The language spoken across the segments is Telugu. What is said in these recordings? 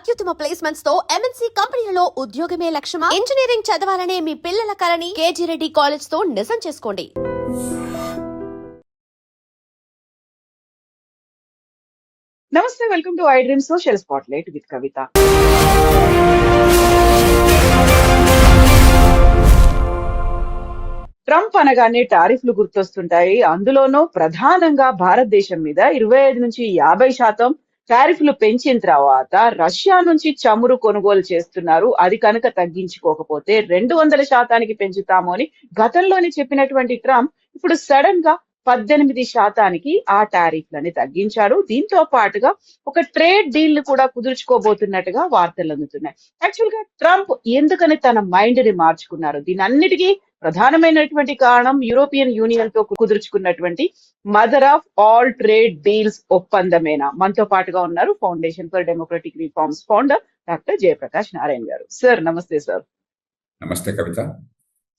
అత్యుత్తమ ప్లేస్మెంట్స్ తో ఎంఎన్సీ కంపెనీలలో ఉద్యోగమే లక్ష్యమా? ఇంజనీరింగ్ చదవాలనే మీ పిల్లల కలని కేజీ రెడ్డి కాలేజ్ తో నిజం చేసుకోండి. నమస్తే, welcome to I dream social spotlight with Kavitha. Trump అనగానే టారిఫ్లు గుర్తొస్తుంటాయి. అందులోనూ ప్రధానంగా భారతదేశం మీద 25 నుంచి 50% టారిఫ్లు పెంచిన తర్వాత రష్యా నుంచి చమురు కొనుగోలు చేస్తున్నారు. అది కనుక తగ్గించుకోకపోతే 200% పెంచుతాము అని గతంలోనే చెప్పినటువంటి ట్రంప్ ఇప్పుడు సడన్ గా 18% ఆ టారిఫ్లని తగ్గించాడు. దీంతో పాటుగా ఒక ట్రేడ్ డీల్ కూడా కుదుర్చుకోబోతున్నట్టుగా వార్తలు అందుతున్నాయి. యాక్చువల్ గా ట్రంప్ ఎందుకని తన మైండ్ ని మార్చుకున్నారు? దీని అన్నిటికీ ప్రధానమైనటువంటి కారణం యూరోపియన్ యూనియన్ తో కుదుర్చుకున్నటువంటి mother of all trade deals ఒప్పందమేనా? మనతో పాటుగా ఉన్నారు foundation for democratic reforms founder doctor Jayaprakash Narayan గారు. సార్ నమస్తే. సార్ నమస్తే కవిత.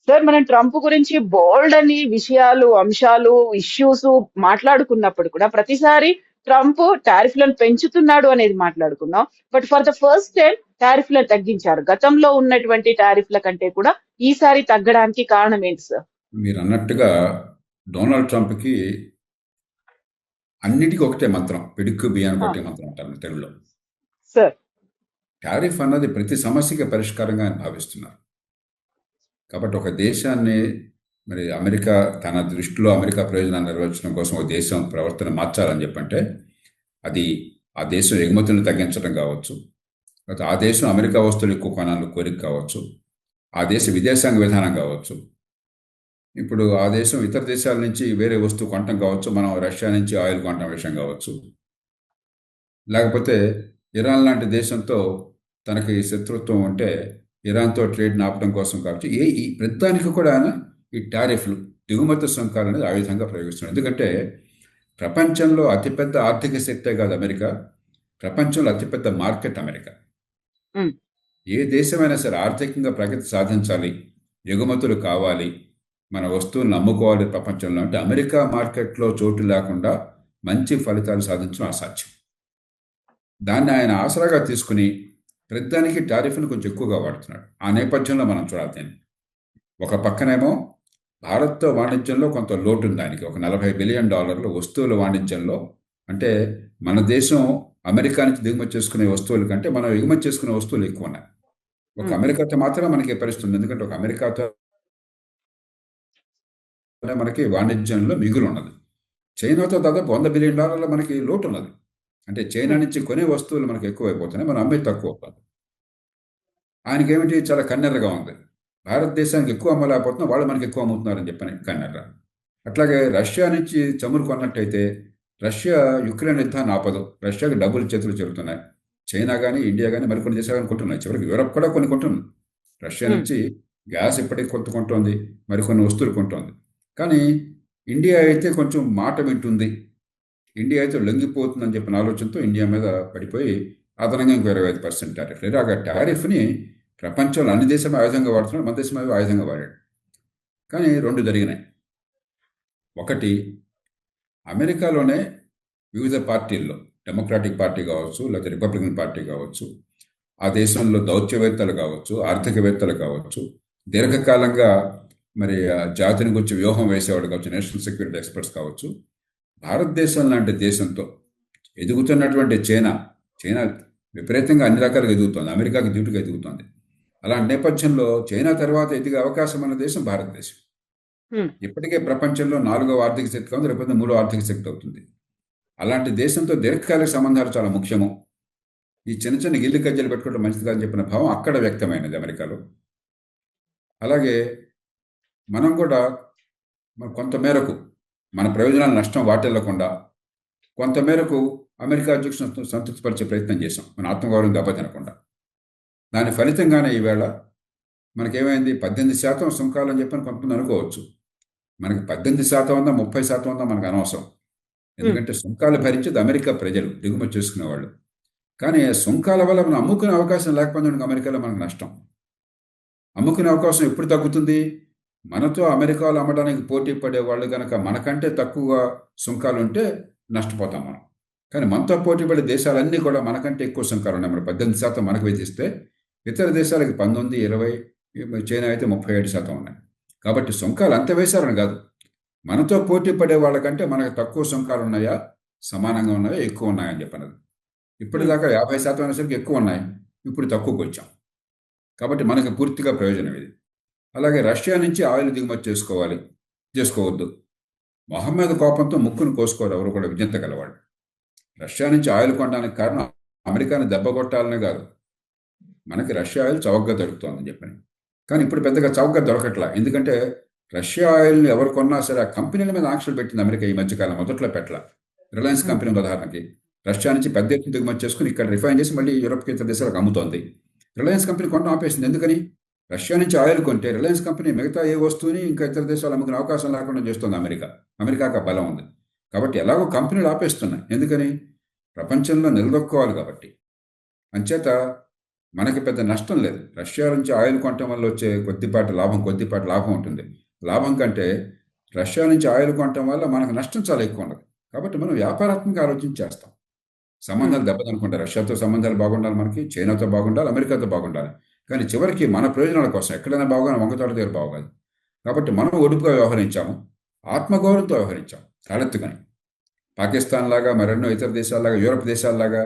సార్, మనం ట్రంప్ గురించి బోల్డ్ అని విషయాలు, అంశాలు, ఇష్యూస్ మాట్లాడుకున్నప్పుడు కూడా ప్రతిసారి ట్రంప్ టారిఫ్లను పెంచుతున్నాడు అనేది మాట్లాడుకున్నాం. But for the first time టారిఫ్లను తగ్గించారు. గతంలో ఉన్నటువంటి టారిఫ్ల కంటే కూడా ఈసారి తగ్గడానికి కారణం ఏంటి సార్? మీరు అన్నట్టుగా డొనాల్డ్ ట్రంప్ కి అన్నిటికీ ఒకటే మంత్రం, పిడుక్కు బియ్యానికి ఒకటే మంత్రం అంటారు తెలుగులో. సార్, టారిఫ్ అన్నది ప్రతి సమస్యకి పరిష్కారంగా ఆయన భావిస్తున్నారు. కాబట్టి ఒక దేశాన్ని మరి అమెరికా తన దృష్టిలో అమెరికా ప్రయోజనాన్ని నెరవేర్చడం కోసం ఒక దేశం ప్రవర్తన మార్చాలని చెప్పంటే అది ఆ దేశం ఎగుమతులను తగ్గించడం కావచ్చు, లేకపోతే ఆ దేశం అమెరికా వస్తువులు ఎక్కువ కొనాలని కోరిక కావచ్చు, ఆ దేశ విదేశాంగ విధానం కావచ్చు, ఇప్పుడు ఆ దేశం ఇతర దేశాల నుంచి వేరే వస్తువు కొనటం కావచ్చు, మనం రష్యా నుంచి ఆయిల్ కొనటం విషయం కావచ్చు, లేకపోతే ఇరాన్ లాంటి దేశంతో తనకి శత్రుత్వం ఉంటే ఇరాన్తో ట్రేడ్ ఆపడం కోసం కావచ్చు, ఈ ప్రతిదానికి కూడా ఈ టారిఫ్లు, దిగుమతి సుంకాలు అనేది ఆ విధంగా ప్రయోగిస్తున్నారు. ఎందుకంటే ప్రపంచంలో అతిపెద్ద ఆర్థిక శక్తే కాదు అమెరికా, ప్రపంచంలో అతిపెద్ద మార్కెట్ అమెరికా. ఏ దేశమైనా సరే ఆర్థికంగా ప్రగతి సాధించాలి, ఎగుమతులు కావాలి, మన వస్తువులను అమ్ముకోవాలి ప్రపంచంలో అంటే అమెరికా మార్కెట్లో చోటు లేకుండా మంచి ఫలితాలు సాధించడం అసాధ్యం. దాన్ని ఆయన ఆసరాగా తీసుకుని ప్రతిదానికి టారిఫ్ను కొంచెం ఎక్కువగా వాడుతున్నాడు. ఆ నేపథ్యంలో మనం చూడాలి. ఒక పక్కనేమో భారత్తో వాణిజ్యంలో కొంత లోటు ఉంది ఆయనకి, ఒక $40 బిలియన్ వస్తువుల వాణిజ్యంలో. అంటే మన దేశం అమెరికా నుంచి దిగుమతి చేసుకునే వస్తువుల కంటే మనం ఎగుమతి చేసుకునే వస్తువులు ఎక్కువ ఉన్నాయి. ఒక అమెరికాతో మాత్రమే మనకి పరిస్థితుంది, ఎందుకంటే ఒక అమెరికాతో మనకి వాణిజ్యంలో మిగులు ఉన్నది. చైనాతో దాదాపు $100 బిలియన్ మనకి లోటు ఉన్నది. అంటే చైనా నుంచి కొనే వస్తువులు మనకు ఎక్కువైపోతున్నాయి, మనం అమ్మే తక్కువ అవుతుంది. ఆయనకి ఏమిటి, చాలా కన్నెర్రగా ఉంది. భారతదేశానికి ఎక్కువ అమ్మలేకపోతున్నా, వాళ్ళు మనకి ఎక్కువ అమ్ముతున్నారని చెప్పని కన్నెర్ర. అట్లాగే రష్యా నుంచి చమురు కొన్నట్టయితే రష్యా యుక్రెయిన్ యుద్ధాన్ని ఆపదు, రష్యాకి డబ్బులు చేతులు చెబుతున్నాయి. చైనా కానీ ఇండియా కానీ మరికొన్ని దేశాలు కానీ కొంటున్నాయి, చివరికి యూరప్ కూడా కొన్ని కొంటుంది. రష్యా నుంచి గ్యాస్ ఇప్పటికీ కొంత కొంటుంది, మరికొన్ని వస్తువులు కొంటుంది. కానీ ఇండియా అయితే కొంచెం మాట వింటుంది, ఇండియా అయితే లొంగిపోతుందని చెప్పిన ఆలోచనతో ఇండియా మీద పడిపోయి అదనంగా ఇంకో 25% టారిఫ్. ఇలాగ టారిఫ్ని ప్రపంచంలో అన్ని దేశాలు ఆయుధంగా వాడుతున్నాడు, మన దేశం ఆయుధంగా వాడాడు. కానీ రెండు జరిగినాయి. ఒకటి, అమెరికాలోనే వివిధ పార్టీల్లో, డెమోక్రాటిక్ పార్టీ కావచ్చు, లేకపోతే రిపబ్లికన్ పార్టీ కావచ్చు, ఆ దేశంలో దౌత్యవేత్తలు కావచ్చు, ఆర్థికవేత్తలు కావచ్చు, దీర్ఘకాలంగా మరి జాతిని గురించి వ్యూహం వేసేవాడు కావచ్చు, నేషనల్ సెక్యూరిటీ ఎక్స్పర్ట్స్ కావచ్చు, భారతదేశం లాంటి దేశంతో ఎదుగుతున్నటువంటి చైనా విపరీతంగా అన్ని రకాలుగా ఎదుగుతోంది, అమెరికాకి ధీటుగా ఎదుగుతోంది. అలాంటి నేపథ్యంలో చైనా తర్వాత ఎదిగే అవకాశం ఉన్న దేశం భారతదేశం. ఇప్పటికే ప్రపంచంలో 4వ ఆర్థిక శక్తి కాదు, రేపొద్దున 3వ ఆర్థిక శక్తి అవుతుంది. అలాంటి దేశంతో దీర్ఘకాలిక సంబంధాలు చాలా ముఖ్యము. ఈ చిన్న చిన్న గిల్లి కజ్జలు పెట్టుకోవడం మంచిది కాదని చెప్పిన భావం అక్కడ వ్యక్తమైనది అమెరికాలో. అలాగే మనం కూడా కొంతమేరకు మన ప్రయోజనాల నష్టం వాటిల్లకుండా కొంతమేరకు అమెరికా అధ్యక్షులను సంతృప్తిపరిచే ప్రయత్నం చేశాం, మన ఆత్మగౌరవం దెబ్బతినకుండా. దాని ఫలితంగానే ఈవేళ మనకేమైంది, 18% సుంకాలని చెప్పని కొంతమంది అనుకోవచ్చు. మనకి 18% ఉందా 30% ఉందా మనకు అనవసరం, ఎందుకంటే సుంకాలు భరించేది అమెరికా ప్రజలు, దిగుమతి చేసుకునేవాళ్ళు. కానీ సుంకాల వల్ల మనం అమ్ముకునే అవకాశం లేకపోతే అమెరికాలో మనకు నష్టం. అమ్ముకునే అవకాశం ఎప్పుడు తగ్గుతుంది, మనతో అమెరికాలో అమ్మడానికి పోటీ పడే వాళ్ళు కనుక మనకంటే తక్కువగా సుంకాలు ఉంటే నష్టపోతాం మనం. కానీ మనతో పోటీ పడే దేశాలన్నీ కూడా మనకంటే ఎక్కువ సుంకాలు ఉన్నాయి. మరి 18% మనకు విధిస్తే ఇతర దేశాలకి 19, 20, చైనా అయితే 37% ఉన్నాయి. కాబట్టి సుంకాలు అంత వేశారని కాదు, మనతో పోటీ పడే వాళ్ళకంటే మనకు తక్కువ సుంకాలు ఉన్నాయా, సమానంగా ఉన్నాయా, ఎక్కువ ఉన్నాయా అని చెప్పినది. ఇప్పటిదాకా 50% అనేసరికి ఎక్కువ ఉన్నాయి, ఇప్పుడు తక్కువకి వచ్చాం. కాబట్టి మనకు పూర్తిగా ప్రయోజనం ఇది. అలాగే రష్యా నుంచి ఆయిల్ దిగుమతి చేసుకోవద్దు. మొహమ్మద్ కోపంతో ముక్కును కోసుకోరు ఎవరు కూడా విజ్ఞత గలవాడు. రష్యా నుంచి ఆయిల్ కొనడానికి కారణం అమెరికాని దెబ్బ కొట్టాలనే కాదు, మనకి రష్యా ఆయిల్ చౌకగా దొరుకుతుందని చెప్పని. కానీ ఇప్పుడు పెద్దగా చౌకగా దొరకట్లా. ఎందుకంటే రష్యా ఆయిల్ని ఎవరు కొన్నా సరే ఆ కంపెనీల మీద ఆంక్షలు పెట్టింది అమెరికా ఈ మధ్యకాలం. మొదట్లో పెట్టల. రిలయన్స్ కంపెనీ ఉదాహరణకి రష్యా నుంచి పెద్ద ఎత్తున దిగుమతి చేసుకుని ఇక్కడ రిఫైన్ చేసి మళ్ళీ యూరోప్కి ఇతర దేశాలకు అమ్ముతోంది. రిలయన్స్ కంపెనీ కొనడం ఆపేసింది. ఎందుకని? రష్యా నుంచి ఆయిల్ కొంటే రిలయన్స్ కంపెనీ మిగతా ఏ వస్తువుని ఇంకా ఇతర దేశాలు అమ్ముకునే అవకాశం లేకుండా చేస్తుంది అమెరికాకు ఆ బలం ఉంది. కాబట్టి ఎలాగో కంపెనీలు ఆపేస్తున్నాయి. ఎందుకని? ప్రపంచంలో నిలదొక్కోవాలి కాబట్టి. అంచేత మనకి పెద్ద నష్టం లేదు. రష్యా నుంచి ఆయిల్ కొనటం వల్ల వచ్చే కొద్దిపాటి లాభం ఉంటుంది. లాభం కంటే రష్యా నుంచి ఆయిల్ కొనటం వల్ల మనకు నష్టం చాలా ఎక్కువ ఉండదు. కాబట్టి మనం వ్యాపారాత్మక ఆలోచన చేస్తాం. సంబంధాలు దెబ్బతనుకుంటాయి. రష్యాతో సంబంధాలు బాగుండాలి, మనకి చైనాతో బాగుండాలి, అమెరికాతో బాగుండాలి. కానీ చివరికి మన ప్రయోజనాల కోసం ఎక్కడైనా బాగుగా వంగతోట దగ్గర బాగోదు. కాబట్టి మనం ఒడుపుగా వ్యవహరించాము, ఆత్మగౌరవంతో వ్యవహరించాం తలెత్తుకని. పాకిస్తాన్ లాగా, మరెన్నో ఇతర దేశాల్లాగా, యూరప్ దేశాల్లాగా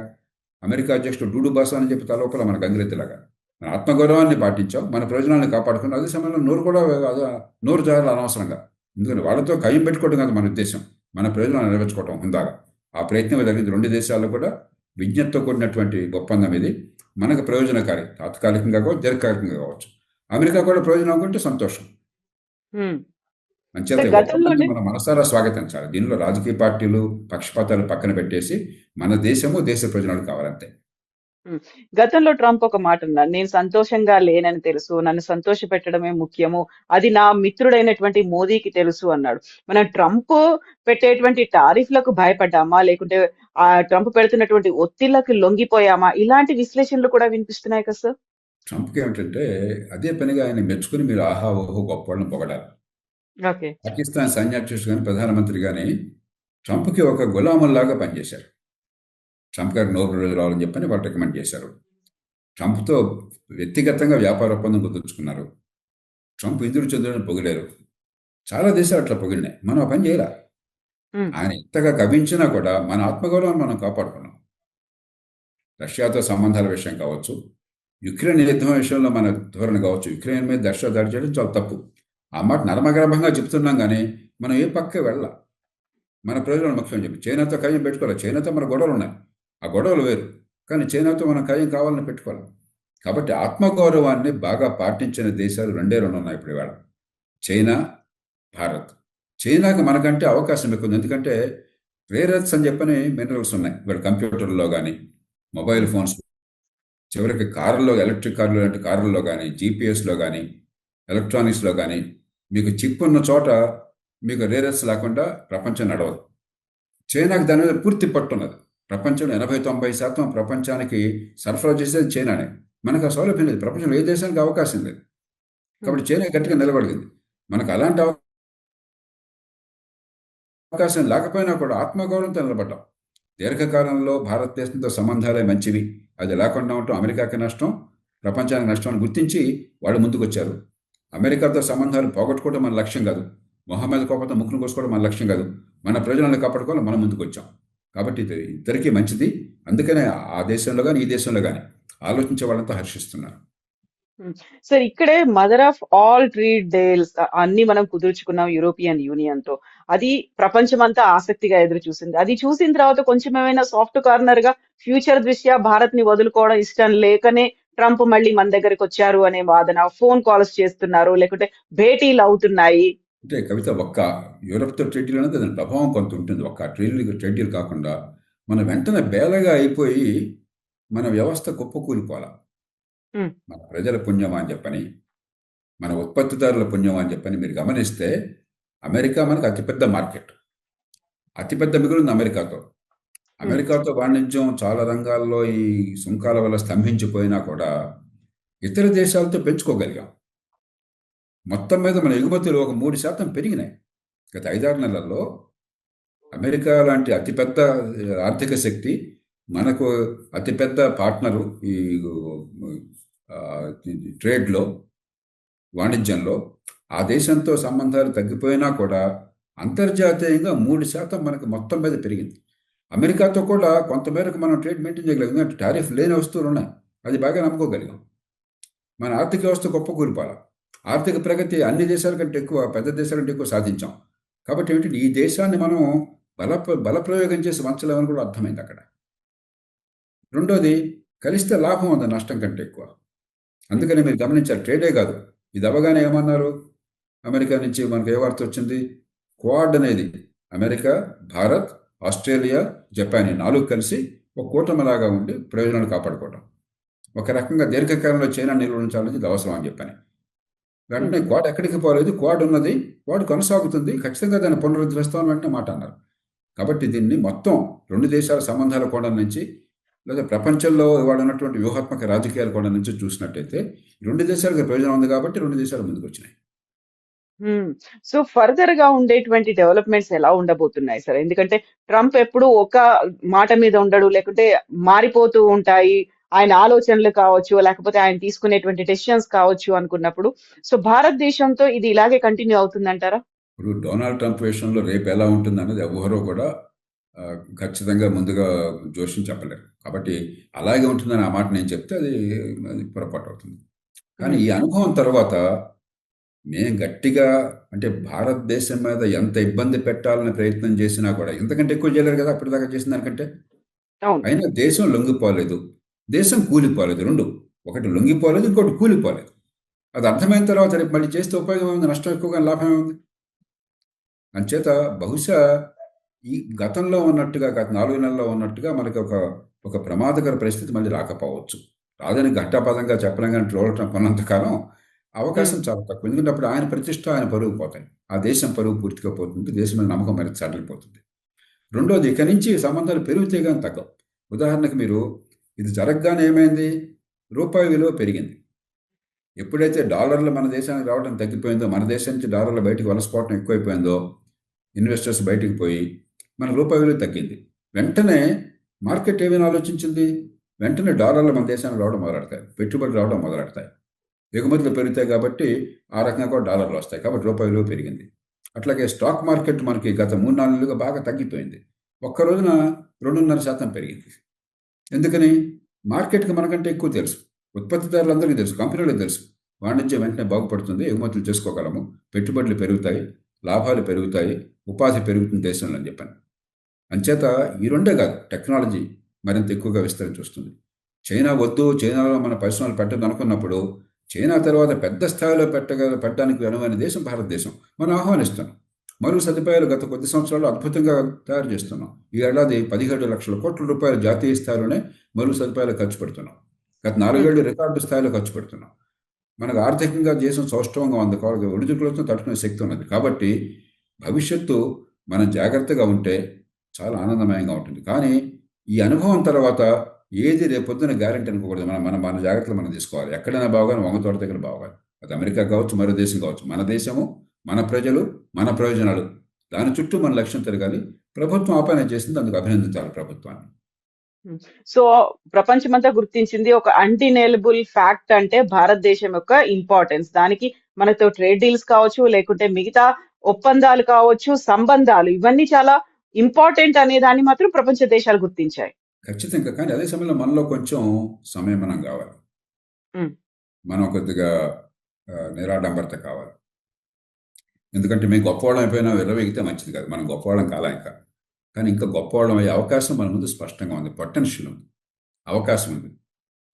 అమెరికా అధ్యక్షుడు డూడు బాసా అని చెప్పి తలోపల మన గంగిరెద్దులాగా మన ఆత్మగౌరవాన్ని పాటించాం, మన ప్రయోజనాలను కాపాడుకుని అదే సమయంలో నోరు జారాలి అనవసరంగా. ఎందుకంటే వాళ్ళతో కయ్యం పెట్టుకోవడం కాదు మన ఉద్దేశం, మన ప్రయోజనాలు నెరవేర్చుకోవటం ఉందాగా. ఆ ప్రయత్నం జరిగింది. రెండు దేశాల్లో కూడా విజ్ఞతతో కూడినటువంటి ఒప్పందం ఇది. మనకు ప్రయోజనకారి, తాత్కాలికంగా కావచ్చు, దీర్ఘకాలికంగా కావచ్చు. అమెరికా కూడా ప్రయోజనం అనుకుంటే సంతోషం. అంచేత మనం మనసారా స్వాగతించాలి. దీనిలో రాజకీయ పార్టీలు, పక్షపాతాలు పక్కన పెట్టేసి మన దేశము, దేశ ప్రయోజనాలు కావాలంతే. గతంలో ట్రంప్ ఒక మాట అన్నారు, నేను సంతోషంగా లేనని తెలుసు, నన్ను సంతోష పెట్టడమే ముఖ్యము, అది నా మిత్రుడైనటువంటి మోదీకి తెలుసు అన్నాడు. మనం ట్రంప్ పెట్టేటువంటి టారిఫ్లకు భయపడ్డామా, లేకుంటే ఆ ట్రంప్ పెడుతున్నటువంటి ఒత్తిళ్లకు లొంగిపోయామా? ఇలాంటి విశ్లేషణలు కూడా వినిపిస్తున్నాయి కదా సార్. ట్రంప్కి ఏమిటంటే అదే పనిగా ఆయన మెచ్చుకుని మీరు ఆహా ఓహో గొప్పవాళ్ళని పొగడాలి. పాకిస్తాన్ సైన్యాధ్యక్షుడు కానీ ప్రధానమంత్రి కానీ ట్రంప్కి ఒక గులాముల్లాగా పనిచేశారు. ట్రంప్ గారికి నోబెల్ ప్రైజ్ రావాలని చెప్పని వాళ్ళు రికమెండ్ చేశారు. ట్రంప్తో వ్యక్తిగతంగా వ్యాపార ఒప్పందం కుదుర్చుకున్నారు. ట్రంప్ ఇంద్రుడు చంద్రుడిని పొగిడారు. చాలా దేశాలు అట్లా పొగిడినాయి. మనం ఆ పని చేయాల. ఆయన ఎంతగా కవించినా కూడా మన ఆత్మగౌరవాన్ని మనం కాపాడుకున్నాం. రష్యాతో సంబంధాల విషయం కావచ్చు, యుక్రెయిన్ యుద్ధం విషయంలో మన ధోరణి కావచ్చు, యుక్రెయిన్ మీద రష్యా దాడి చేయడం చాలా తప్పు. ఆ మాట నర్మగర్భంగా చెప్తున్నాం, కానీ మనం ఏ పక్క వెళ్ళాలి. మన ప్రయోజనం ముఖ్యం చెప్పి చైనాతో కయ్యం పెట్టుకోవాలి. చైనాతో మన గొడవలు ఉన్నాయి, ఆ గొడవలు వేరు. కానీ చైనాతో మనం కయ్యం కావాలని పెట్టుకోవాలి. కాబట్టి ఆత్మగౌరవాన్ని బాగా పాటించిన దేశాలు రెండే ఉన్నాయి ఇప్పుడు ఇవాళ, చైనా, భారత్. చైనాకి మనకంటే అవకాశం ఎక్కువ ఉంది. ఎందుకంటే రేర్ ఎర్త్స్ అని చెప్పని మినరల్స్ ఉన్నాయి ఇవాళ కంప్యూటర్లో కానీ, మొబైల్ ఫోన్స్, చివరికి కార్లలో, ఎలక్ట్రిక్ కార్లు లాంటి కార్లలో కానీ, జీపీఎస్లో కానీ, ఎలక్ట్రానిక్స్లో కానీ మీకు చిప్ ఉన్న చోట మీకు రేర్ ఎర్త్స్ లేకుండా ప్రపంచం నడవదు. చైనాకి దాని మీద పూర్తి పట్టున్నది. ప్రపంచంలో 80-90% ప్రపంచానికి సరఫరా చేసేది చైనానే. మనకు ఆ సౌలభ్యం లేదు. ప్రపంచంలో ఏ దేశానికి అవకాశం లేదు. కాబట్టి చైనా గట్టిగా నిలబడింది. మనకు అలాంటి అవకాశం లేకపోయినా కూడా ఆత్మగౌరవంతో నిలబడ్డాం. దీర్ఘకాలంలో భారతదేశంతో సంబంధాలే మంచివి, అది లేకుండా ఉండటం అమెరికాకి నష్టం, ప్రపంచానికి నష్టం అని గుర్తించి వాళ్ళు ముందుకు వచ్చారు. అమెరికాతో సంబంధాలు పోగొట్టుకోవడం మన లక్ష్యం కాదు, మొహమ్మద్ కోపంతో ముక్కును కోసుకోవడం మన లక్ష్యం కాదు. మన ప్రయోజనాలను కాపాడుకోవాలి, మనం ముందుకు వచ్చాం. కాబట్టి ఇది ఇద్దరికీ మంచిది. అందుకనే ఆ దేశంలో కానీ, ఈ దేశంలో కానీ ఆలోచించే వాళ్ళంతా హర్షిస్తున్నారు. సార్, ఇక్కడే mother of all trade deals అన్ని మనం కుదుర్చుకున్నాం యూరోపియన్ యూనియన్ తో. అది ప్రపంచం అంతా ఆసక్తిగా ఎదురు చూసింది. అది చూసిన తర్వాత కొంచెం ఏమైనా సాఫ్ట్ కార్నర్ గా ఫ్యూచర్ దృష్ట్యా భారత్ ని వదులుకోవడం ఇష్టం లేకనే ట్రంప్ మళ్ళీ మన దగ్గరికి వచ్చారు అనే వాదన, ఫోన్ కాల్స్ చేస్తున్నారు, లేకుంటే భేటీలు అవుతున్నాయి. అంటే కవిత, ఒక్క యూరప్తో ట్రేడ్ డీల్ అనేది దాని ప్రభావం కొంత ఉంటుంది. ఒక్క ట్రేడ్ డీల్ కాకుండా మనం వెంటనే బేలగా అయిపోయి మన వ్యవస్థ కుప్పకూలిపోవాలి. మన ప్రజల పుణ్యమా అని చెప్పని, మన ఉత్పత్తిదారుల పుణ్యమా అని చెప్పని మీరు గమనిస్తే అమెరికా మనకు అతిపెద్ద మార్కెట్, అతిపెద్ద మిగులుంది అమెరికాతో. అమెరికాతో వాణిజ్యం చాలా రంగాల్లో ఈ సుంకాల వల్ల స్తంభించిపోయినా కూడా ఇతర దేశాలతో పెంచుకోగలిగాం. మొత్తం మీద మన ఎగుమతులు ఒక 3% పెరిగినాయి గత 5-6 నెలల్లో. అమెరికా లాంటి అతిపెద్ద ఆర్థిక శక్తి మనకు అతిపెద్ద పార్ట్నరు ఈ ఆ, ట్రేడ్లో, వాణిజ్యంలో. ఆ దేశంతో సంబంధాలు తగ్గిపోయినా కూడా అంతర్జాతీయంగా 3% మనకు మొత్తం మీద పెరిగింది. అమెరికాతో కూడా కొంతమేరకు మనం ట్రేడ్ మెయింటైన్ చేయగలిగాం, ఎందుకంటే టారిఫ్ లేని వస్తువులు ఉన్నాయి, అది బాగా నమ్ముకోగలిగాం. మన ఆర్థిక వ్యవస్థ గొప్ప కూలిపాల, ఆర్థిక ప్రగతి అన్ని దేశాల కంటే ఎక్కువ, పెద్ద దేశాల కంటే ఎక్కువ సాధించాం. కాబట్టి ఏమిటంటే ఈ దేశాన్ని మనం బలప్రయోగం చేసి వంచలేమని కూడా అర్థమైంది అక్కడ. రెండోది, కలిస్తే లాభం ఉంది నష్టం కంటే ఎక్కువ. అందుకని మీరు గమనించారు, ట్రేడే కాదు, ఇది అవగానే ఏమన్నారు, అమెరికా నుంచి మనకు ఏ వార్త వచ్చింది, క్వాడ్ అనేది అమెరికా, భారత్, ఆస్ట్రేలియా, జపాన్, ఈ 4 కలిసి ఒక కూటమిలాగా ఉండి ప్రయోజనాలు కాపాడుకోవడం. ఒక రకంగా దీర్ఘకాలంలో చైనా నిలువరించాలని ఇది అవసరం అని చెప్పాను. వెంటనే క్వాడ్ ఎక్కడికి పోలేదు, క్వాడ్ ఉన్నది, క్వాడ్ కొనసాగుతుంది, ఖచ్చితంగా దాన్ని పునరుద్ధరిస్తామని వెంటనే మాట అన్నారు. కాబట్టి దీన్ని మొత్తం 2 దేశాల సంబంధాల కోణం నుంచి, లేదా ప్రపంచంలో ఇవాళ ఉన్నటువంటి వ్యూహాత్మక రాజకీయాల కోణం నుంచి చూసినట్టయితే 2 దేశాలకు ప్రయోజనం ఉంది కాబట్టి 2 దేశాలు ముందుకు వచ్చినాయి. సో ఫర్దర్ గా ఉండేటువంటి డెవలప్మెంట్స్ ఎలా ఉండబోతున్నాయి సార్? ఎందుకంటే ట్రంప్ ఎప్పుడు ఒక మాట మీద ఉండడు, లేకుంటే మారిపోతూ ఉంటాయి ఆయన ఆలోచనలు కావచ్చు, లేకపోతే ఆయన తీసుకునేటువంటి డెసిషన్స్ కావచ్చు అనుకున్నప్పుడు. సో భారతదేశంతో ఇది ఇలాగే కంటిన్యూ అవుతుందంటారా? ఇప్పుడు డొనాల్డ్ ట్రంప్ విషయంలో రేపు ఎలా ఉంటుంది అన్నది ఎవరో కూడా ఖచ్చితంగా ముందుగా జోషం చెప్పలేరు. కాబట్టి అలాగే ఉంటుందని ఆ మాట నేను చెప్తే అది పొరపాటు అవుతుంది. కానీ ఈ అనుభవం తర్వాత మేము గట్టిగా, అంటే భారతదేశం మీద ఎంత ఇబ్బంది పెట్టాలని ప్రయత్నం చేసినా కూడా ఇంతకంటే ఎక్కువ చేయలేరు కదా అప్పటిదాకా చేసిన దానికంటే. అవును. అయినా దేశం లొంగిపోలేదు, దేశం కూలిపోలేదు. రెండు, ఒకటి లొంగిపోలేదు, ఇంకోటి కూలిపోలేదు. అది అర్థమైన తర్వాత రేపు మళ్ళీ చేస్తే ఉపయోగం ఏముంది, నష్టం ఎక్కువగా లాభం ఏముంది. అంచేత బహుశా ఈ గతంలో ఉన్నట్టుగా, గత 4 నెలల్లో ఉన్నట్టుగా మనకి ఒక ప్రమాదకర పరిస్థితి మళ్ళీ రాకపోవచ్చు. రాదని ఘంటాపదంగా చెప్పలేం, కానీ ట్రోలటం కొన్నంతకాలం అవకాశం చాలా తక్కువ. ఎందుకంటే అప్పుడు ఆయన ప్రతిష్ట, ఆయన పరువు పోతాయి, ఆ దేశం పరువు పూర్తిగా పోతుంది, దేశం మీద నమ్మకం మరి సడలిపోతుంది. రెండోది, ఇక్కడి నుంచి సంబంధాలు పెరిగితే కానీ తగ్గవు. ఉదాహరణకు మీరు ఇది జరగగానే ఏమైంది, రూపాయి విలువ పెరిగింది. ఎప్పుడైతే డాలర్లు మన దేశానికి రావడం తగ్గిపోయిందో, మన దేశం నుంచి డాలర్లు బయటికి వలసపోవడం ఎక్కువైపోయిందో, ఇన్వెస్టర్స్ బయటికి పోయి మన రూపాయి విలువ తగ్గింది. వెంటనే మార్కెట్ ఏమైనా ఆలోచించింది, వెంటనే డాలర్లు మన దేశానికి రావడం మొదలెడతాయి, పెట్టుబడులు రావడం మొదలెడతాయి, ఎగుమతులు పెరుగుతాయి కాబట్టి ఆ రకంగా కూడా డాలర్లు వస్తాయి, కాబట్టి రూపాయి విలువ పెరిగింది. అట్లాగే స్టాక్ మార్కెట్ మనకి గత 3-4 నెలలుగా బాగా తగ్గిపోయింది. ఒక్క రోజున 2.5% పెరిగింది. ఎందుకని? మార్కెట్కి మనకంటే ఎక్కువ తెలుసు, ఉత్పత్తిదారులందరికీ తెలుసు, కంపెనీలకు తెలుసు, వాణిజ్యం వెంటనే బాగుపడుతుంది, ఎగుమతులు చేసుకోగలము, పెట్టుబడులు పెరుగుతాయి, లాభాలు పెరుగుతాయి, ఉపాధి పెరుగుతుంది దేశంలో అని చెప్పాను. అంచేత ఈ రెండే కాదు, టెక్నాలజీ మరింత ఎక్కువగా విస్తరించి వస్తుంది. చైనా వద్దు, చైనాలో మన పరిశ్రమలు పెట్టదు అనుకున్నప్పుడు, చైనా తర్వాత పెద్ద స్థాయిలో పెట్టడానికి అనువైన దేశం భారతదేశం. మనం ఆహ్వానిస్తున్నాం. మరుగు సదుపాయాలు గత కొద్ది సంవత్సరాలు అద్భుతంగా తయారు చేస్తున్నాం. ఈ ఏడాది 17 లక్షల కోట్ల రూపాయలు జాతీయ స్థాయిలోనే మరుగు సదుపాయాలు ఖర్చు పెడుతున్నాం. గత 4 ఏళ్ళు రికార్డు స్థాయిలో ఖర్చు పెడుతున్నాం. మనకు ఆర్థికంగా దేశం సౌష్ఠవంగా ఉంది, ఒడిదుడుకులతో తట్టుకునే శక్తి ఉన్నది. కాబట్టి భవిష్యత్తు మనం జాగ్రత్తగా ఉంటే చాలా ఆనందమయంగా ఉంటుంది. కానీ ఈ అనుభవం తర్వాత ఏది రేపొద్దున గ్యారెంటీ అనుకోకూడదు. మన జాగ్రత్తలు మనం తీసుకోవాలి. ఎక్కడైనా బాగానే వంగతోట దగ్గర బాగాలి. అది అమెరికా కావచ్చు, మరో దేశం కావచ్చు, మన దేశము, మన ప్రజలు, మన ప్రయోజనాలు, దాని చుట్టూ మన లక్ష్యం తిరగాలి. ప్రభుత్వం ఆ పని చేసింది, అందుకు అభినందించాలి ప్రభుత్వాన్ని. సో ప్రపంచమంతా గుర్తించింది ఒక అన్డినేలబుల్ ఫ్యాక్ట్ అంటే భారతదేశం యొక్క ఇంపార్టెన్స్. దానికి మనతో ట్రేడ్ డీల్స్ కావచ్చు, లేకుంటే మిగతా ఒప్పందాలు కావచ్చు, సంబంధాలు, ఇవన్నీ చాలా ఇంపార్టెంట్ అనే దాన్ని మాత్రం ప్రపంచ దేశాలు గుర్తించాయి. ఖచ్చితంగా. కానీ అదే సమయంలో మనలో కొంచెం సంయమనం కావాలి. మనం కొద్దిగా నిరాడంబరత కావాలి. ఎందుకంటే మేము గొప్పవాళ్ళం అయిపోయినా విర్రవీగితే మంచిది కాదు. మనం గొప్పవాళ్ళం కాలా ఇంకా. కానీ ఇంకా గొప్పవాళ్ళం అయ్యే అవకాశం మన ముందు స్పష్టంగా ఉంది, పొటెన్షియల్ ఉంది, అవకాశం ఉంది.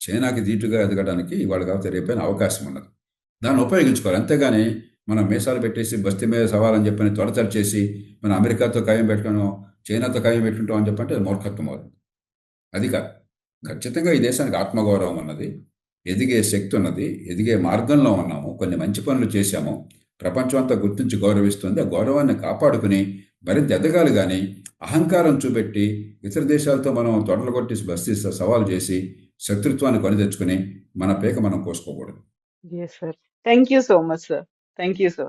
చైనాకి ధీటుగా ఎదగడానికి ఇవాళ కాకపోతే రేపైనా అవకాశం ఉన్నది, దాన్ని ఉపయోగించుకోవాలి. అంతేగాని మనం మీసాలు పెట్టేసి బస్తీ మీద సవాలని చెప్పని త్వరతర చేసి మన అమెరికాతో ఖాయం పెట్టుకున్నాం, చైనాతో ఖాయం పెట్టుకుంటాం అని చెప్పంటే అది మూర్ఖత్వం అవుతుంది. అది కాదు. ఖచ్చితంగా ఈ దేశానికి ఆత్మగౌరవం ఉన్నది, ఎదిగే శక్తి ఉన్నది, ఎదిగే మార్గంలో ఉన్నాము, కొన్ని మంచి పనులు చేశాము, ప్రపంచం అంతా గుర్తించి గౌరవిస్తుంది. ఆ గౌరవాన్ని కాపాడుకుని మరింత ఎదగాలి. కానీ అహంకారం చూపెట్టి ఇతర దేశాలతో మనం తొడలు కొట్టి బస్తీ సవాల్ చేసి శత్రుత్వాన్ని కొని తెచ్చుకుని మన పేక మనం కోసుకోకూడదు. Yes, sir. Thank you so much, sir. Thank you, sir.